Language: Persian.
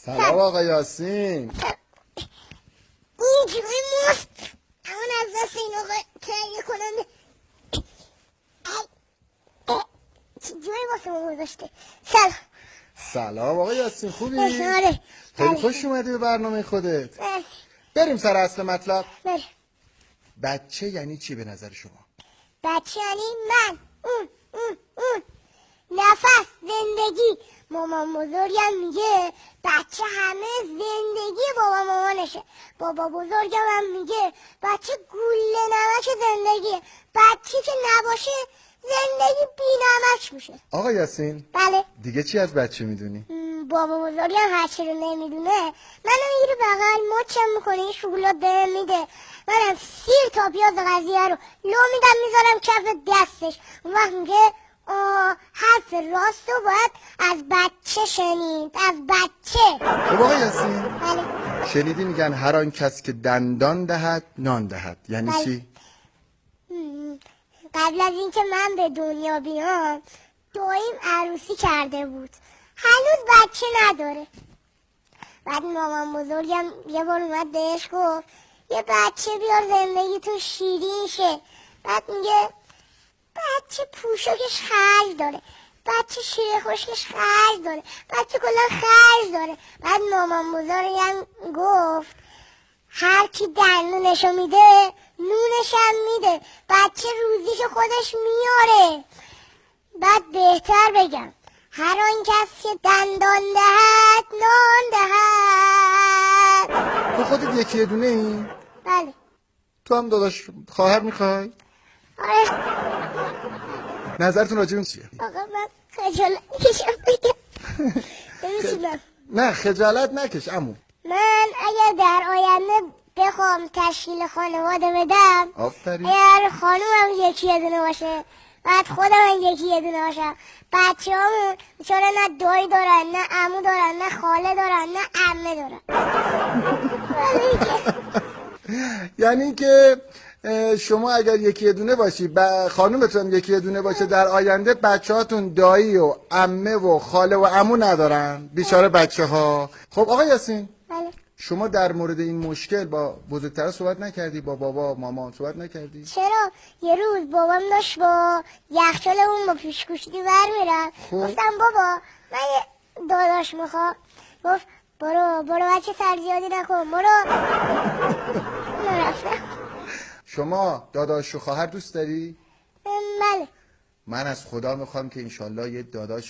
سلام آقا یاسین. اینجوری مست اما از دست این آقا تهیه کننده چجوری واسه ما گذاشته. سلام آقا یاسین، خوبی؟ آره خیلی خوش اومدی به برنامه خودت. بریم سر اصل مطلب. بچه یعنی چی به نظر شما؟ بچه یعنی من اون نفس زندگی. مامان بزرگم میگه بچه همه زندگی بابا مامانشه. بابا بزرگم هم میگه بچه گوله نمک زندگیه. بچه که نباشه زندگی بی نمک میشه. آقا یاسین، بله دیگه چی از بچه میدونی؟ بابا بزرگم هرچی رو نمیدونه منو میگیره بغل مچم میکنه، این شکلات بهم میده، منم سیر تا پیاز قضیه رو لو میدم میذارم کف دستش. اون وقت میگه حرف راست رو باید از بچه شنید. از بچه. خب آقا یاسین، بله. شنیدی میگن هر آن کس که دندان دهد نان دهد، یعنی بله. چی؟ قبل از اینکه من به دنیا بیام داییم عروسی کرده بود، هنوز بچه نداره. بعد مامان بزرگم یه بار اومد بهش گفت یه بچه بیار زندگیتون شیرین شه. بعد میگه بچه پوشکش خرج داره، بچه شیر خشکش خرج داره، بچه کلا خرج داره. بعد مامان بزرگم گفت هر کی دندونشو میده نونشم میده، بچه روزیشو خودش میاره. بعد بهتر بگم هر آن کس که دندان دهد نان دهد. تو خودت یکی دونه ای؟ بله. تو هم داداش خواهر میخوای؟ آره. نظرتون راجع به این چیه؟ آقا من خجالت میکشم بگم. نمیتونم. نه خجالت نکش عمو. من اگر در آینده بخوام تشکیل خانواده بدم، آفرین. اگر خانومم یکی یه دونه باشه بعد خودم هم یکی یه دونه باشم، بچه همون چون نه دایی دارن نه عمو دارن نه خاله دارن نه عمه دارن. یعنی که شما اگر یکی دونه باشی خانومتون یکی دونه باشه در آینده بچه‌هاتون دایی و عمه و خاله و عمو ندارن، بیچاره بچه ها. خب آقا یاسین، بله. شما در مورد این مشکل با بزرگترها صحبت نکردی؟ با بابا مامان صحبت نکردی؟ چرا؟ یه روز بابام داشت با یخچالمون با پیشگوشتی برمیرفت. گفتم بابا من یه داداش میخوام. گفت برو بچه سرزیادی نکن برو. نرفتم. شما داداش و خواهر دوست داری؟ بله. من از خدا میخوام که انشالله یه داداش